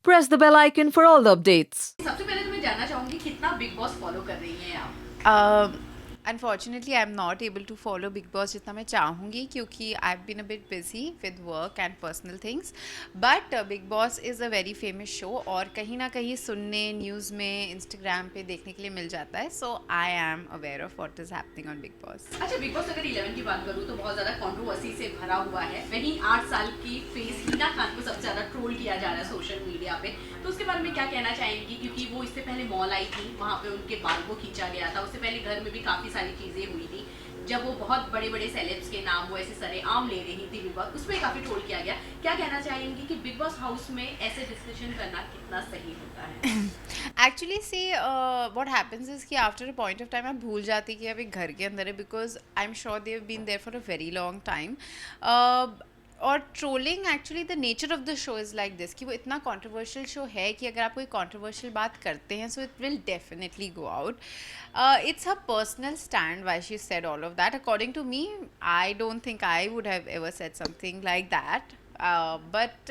press the bell icon for all the updates. सबसे पहले तो मैं जानना चाहूंगी कितना बिग बॉस फॉलो कर रही हैं आप? Unfortunately I am not able to follow Bigg Boss जितना मैं चाहूँगी क्योंकि I have been a bit busy with work and personal things but Bigg Boss is a very famous show और कहीं ना कहीं सुनने न्यूज़ में इंस्टाग्राम पे देखने के लिए मिल जाता है so I am aware of what is happening on Bigg Boss. अच्छा, बिग बॉस अगर 11 की बात करूँ तो बहुत ज्यादा कंट्रोवर्सी से भरा हुआ है। वहीं 8 साल की फेस हिना खान को सबसे ज्यादा ट्रोल किया जा रहा है सोशल मीडिया पे, तो उसके बारे में क्या कहना चाहेंगी? क्योंकि वो इससे पहले मॉल आई थी, वहाँ पे उनके बाल को खींचा गया था, उससे पहले घर में भी काफी सारी चीजें हुई थी जब वो बहुत बड़े बड़े सेलेब्स के नाम वो ऐसे सरेआम ले रही थी बिग बॉस, उसमें काफी ट्रोल किया गया। क्या कहना चाहेंगी कि बिग बॉस हाउस में ऐसे डिस्कशन करना कितना सही होता है? Actually see what happens is कि after a point of time मैं भूल जाती कि अभी घर के अंदर है because I am sure they have been there for a very long time. और trolling actually the nature of the show is like this कि वो इतना कंट्रोवर्शियल शो है कि अगर आप कोई कंट्रोवर्शियल बात करते हैं so it will definitely go out. It's a personal stand why she said all of that. According to me I don't think I would have ever said something like that but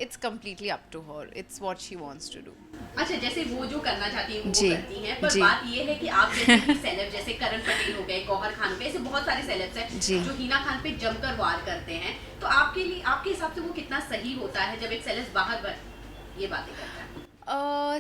it's completely up to her. It's what she wants to do. अच्छा, जैसे वो जो करना चाहती है वो जी, करती हैं, पर जी। बात ये है कि आप जैसे कि सेलेब जैसे करण पटेल हो गए, गौहर खान हो गए, ऐसे बहुत सारे सेलेब्स हैं जी। जो हिना खान पे जमकर वार करते हैं, तो आपके लिए आपके हिसाब से वो कितना सही होता है जब एक सेलेब बाहर ये बातें करता है?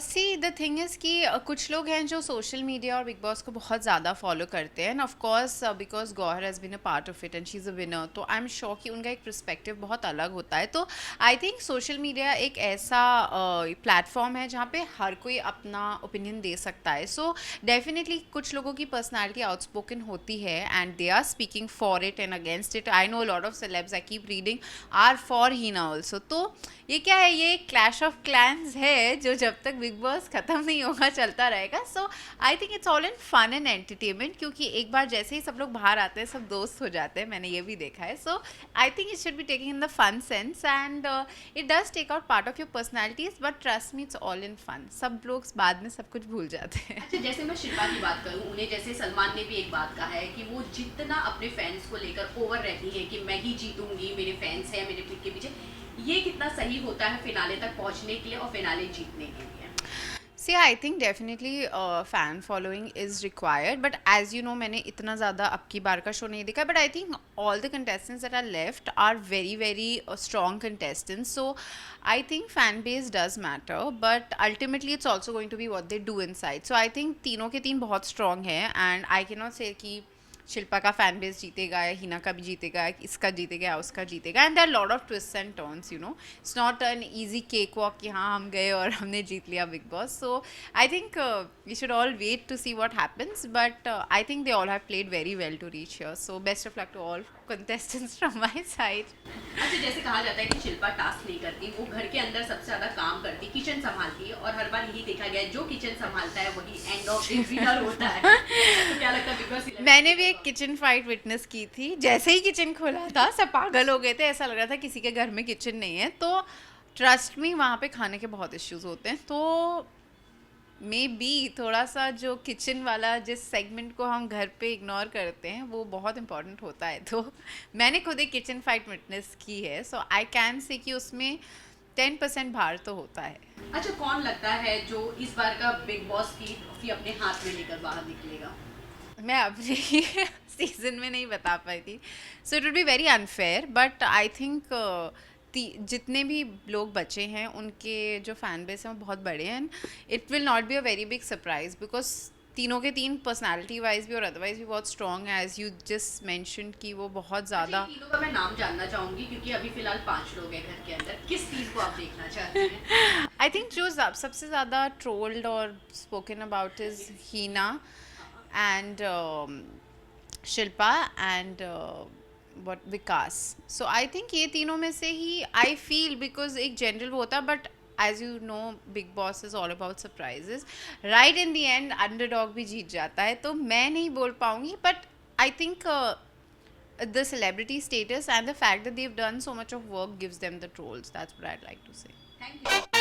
सी द थिंग इज़ कि कुछ लोग हैं जो सोशल मीडिया और बिग बॉस को बहुत ज़्यादा फॉलो करते हैं and of course because Gauahar has been a part of it and she is a winner, तो आई एम श्योर कि उनका एक पर्सपेक्टिव बहुत अलग होता है। तो आई थिंक सोशल मीडिया एक ऐसा प्लेटफॉर्म है जहाँ पे हर कोई अपना ओपिनियन दे सकता है। सो डेफिनेटली कुछ लोगों की पर्सनैलिटी आउटस्पोकन होती है and they are speaking for it and against it. I know lot of celebs I keep reading are for Hina also. तो ये क्या है, ये क्लैश ऑफ क्लैंस है जो जब तक बिग बॉस ख़त्म नहीं होगा चलता रहेगा। So I think it's all in fun and entertainment क्योंकि एक बार जैसे ही सब लोग बाहर आते हैं सब दोस्त हो जाते हैं, मैंने ये भी देखा है। So I think it should be taking in the fun sense and it does take out part of your personalities but trust me it's all in fun. सब लोग बाद में सब कुछ भूल जाते हैं। अच्छा, जैसे मैं शिल्पा की बात करूं, उन्हें जैसे सलमान ने भी एक बात कहा है कि वो जितना अपने फैंस को लेकर ओवर रहती है कि मैं ही जीतूंगी, मेरे फैंस हैं मेरे पीठ के पीछे, ये कितना सही होता है फिनाले तक पहुंचने के लिए और फिनाले जीतने के लिए? See, I think definitely fan following is required, but as you know, मैंने इतना ज़्यादा अब की बार का शो नहीं देखा, but I think all the contestants that are left are very very strong contestants. So I think fan base does matter, but ultimately it's also going to be what they do inside. So I think तीनों के तीन बहुत strong है and I cannot say कि शिल्पा का fan base जीतेगा या हिना का भी जीतेगा, इसका जीतेगा या उसका जीतेगा। And there are lot of twist and turns, you know, it's not an easy cake walk कि हाँ हम गए और हमने जीत लिया Bigg Boss. So I think we should all wait to see what happens but I think they all have played very well to reach here. So best of luck to all contestants from my side. अच्छा, जैसे कहा जाता है कि Shilpa task नहीं करती, वो घर के अंदर सबसे ज्यादा काम करती, किचन संभालती है और हर बार यही देखा गया है जो किचन संभालता है वही एंड ऑफ द विनर होता है। तो क्या लगता है बिग बॉस 11 मैंने भी एक किचन फाइट विटनेस की थी। जैसे ही किचन खोला था सब पागल हो गए थे, ऐसा लग रहा था किसी के घर में किचन नहीं है। तो ट्रस्ट मी वहाँ पे खाने के बहुत इश्यूज होते हैं, तो मे बी थोड़ा सा जो किचन वाला जिस सेगमेंट को हम घर पे इग्नोर करते हैं वो बहुत इंपॉर्टेंट होता है। तो मैंने खुद एक किचन फाइट विटनेस की है, सो आई कैन से कि उसमें 10% भार तो होता है। अच्छा, कौन लगता है जो इस बार का बिग बॉस की ट्रॉफी अपने हाथ में लेकर बाहर निकलेगा? मैं अपने सीजन में नहीं बता पाई थी, सो it will be very unfair but I think जितने भी लोग बचे हैं उनके जो फैन बेस हैं वो बहुत बड़े हैं। It will not be a very big surprise because तीनों के तीन पर्सनालिटी वाइज भी और अदरवाइज भी बहुत स्ट्रॉन्ग है, एज यू जस्ट मेंशन कि वो बहुत ज़्यादा। अच्छा, तीनों का मैं नाम जानना चाहूंगी क्योंकि अभी फिलहाल 5 लोग हैं घर के अंदर, किस टीम को आप देखना चाहते हैं? आई थिंक जो सबसे ज़्यादा ट्रोल्ड और spoken about is Hina and Shilpa and what Vikas. So I think ये तीनों में से ही आई फील बिकॉज एक जनरल वो होता है but as you know Bigg Boss is all about surprises, right in the end underdog भी जीत जाता है। तो मैं नहीं बोल पाऊंगी but I think the celebrity status and the fact that they've done so much of work gives them the trolls. That's what I'd like to say. Thank you.